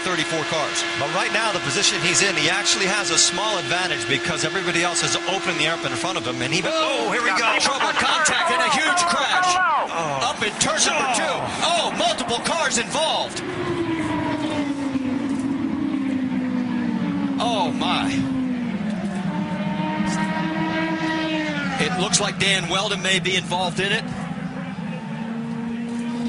34 cars. But right now, the position he's in, he actually has a small advantage because everybody else is opening the air up in front of him. And oh, here we go. Trouble, contact, and a huge crash. Up in turn number 2. Oh, multiple cars involved. Oh, my. It looks like Dan Wheldon may be involved in it.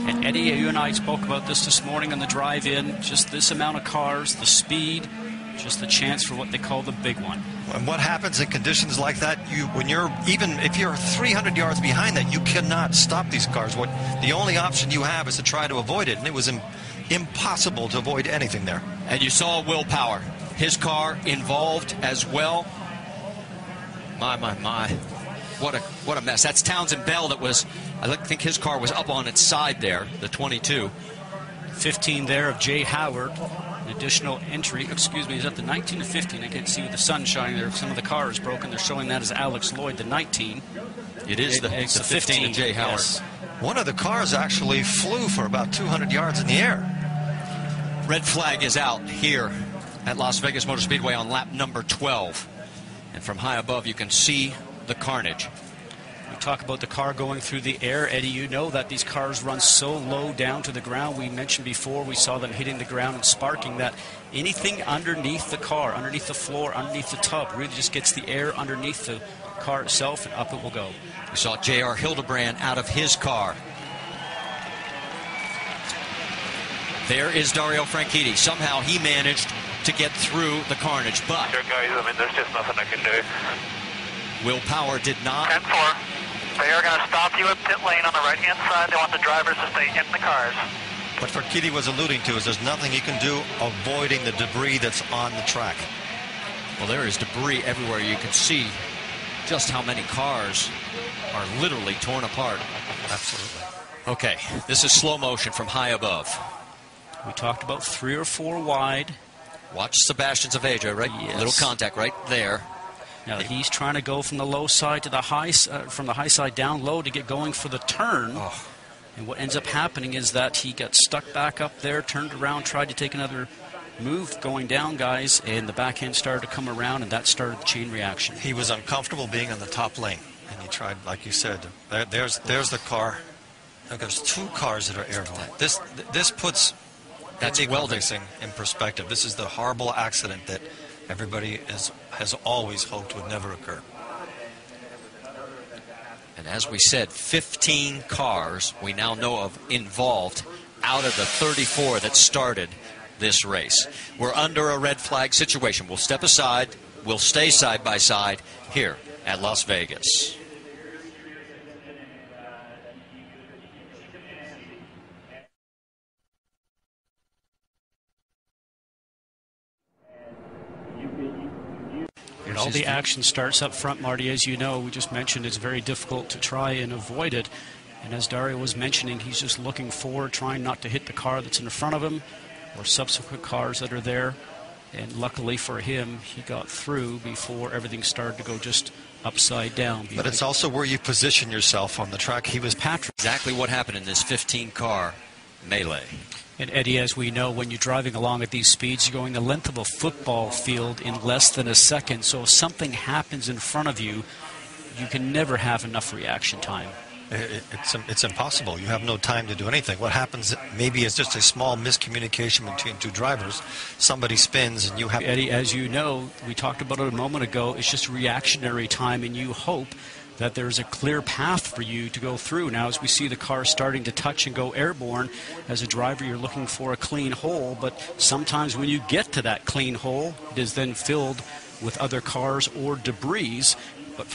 And Eddie, you and I spoke about this morning on the drive-in. Just this amount of cars, the speed, just the chance for what they call the big one. And what happens in conditions like that, even if you're 300 yards behind that, you cannot stop these cars. The only option you have is to try to avoid it, and it was impossible to avoid anything there. And you saw Willpower. His car involved as well. My. What a mess. That's Townsend Bell that was, I think his car was up on its side there, the 22. 15 there of Jay Howard. An additional entry, excuse me, is that the 19 to 15? I can't see with the sun shining there. Some of the car is broken. They're showing that as Alex Lloyd, the 19. It is the 15 of Jay Howard. Yes. One of the cars actually flew for about 200 yards in the air. Red flag is out here at Las Vegas Motor Speedway on lap number 12. And from high above, you can see the carnage. We talk about the car going through the air. Eddie, you know that these cars run so low down to the ground. We mentioned before we saw them hitting the ground and sparking that anything underneath the car, underneath the floor, underneath the tub, really just gets the air underneath the car itself, and up it will go. We saw J.R. Hildebrand out of his car. There is Dario Franchitti. Somehow he managed to get through the carnage, but Sure, guys, I mean, there's just nothing I can do. Willpower did not. 10-4. They are going to stop you at pit lane on the right-hand side. They want the drivers to stay in the cars. What Franchitti was alluding to is there's nothing you can do avoiding the debris that's on the track. Well, there is debris everywhere. You can see just how many cars are literally torn apart. Absolutely. Okay, this is slow motion from high above. We talked about 3 or 4 wide. Watch Sebastian Zaveja, right? Yes. Little contact right there. Now he's trying to go from the low side to the high, from the high side down low to get going for the turn. Oh. And what ends up happening is that he got stuck back up there, turned around, tried to take another move going down, guys, and the back end started to come around, and that started the chain reaction. He was uncomfortable being on the top lane, and he tried, like you said, there's the car. There's 2 cars that are airborne. This puts Wheldon racing in perspective. This is the horrible accident that everybody has always hoped would never occur. And as we said, 15 cars we now know of involved out of the 34 that started this race. We're under a red flag situation. We'll step aside. We'll stay side by side here at Las Vegas. And all the action starts up front, Marty. As you know, we just mentioned it's very difficult to try and avoid it. And as Dario was mentioning, he's just looking forward, trying not to hit the car that's in front of him or subsequent cars that are there. And luckily for him, he got through before everything started to go just upside down. But it's also where you position yourself on the track. He was Patrick. Exactly what happened in this 15-car melee. And Eddie, as we know, when you're driving along at these speeds, you're going the length of a football field in less than a second. So if something happens in front of you, you can never have enough reaction time. It's impossible. You have no time to do anything. What happens maybe is just a small miscommunication between 2 drivers. Somebody spins and you have... Eddie, as you know, we talked about it a moment ago, it's just reactionary time, and you hope that there's a clear path for you to go through. Now, as we see the car starting to touch and go airborne, as a driver, you're looking for a clean hole, but sometimes when you get to that clean hole, it is then filled with other cars or debris. But for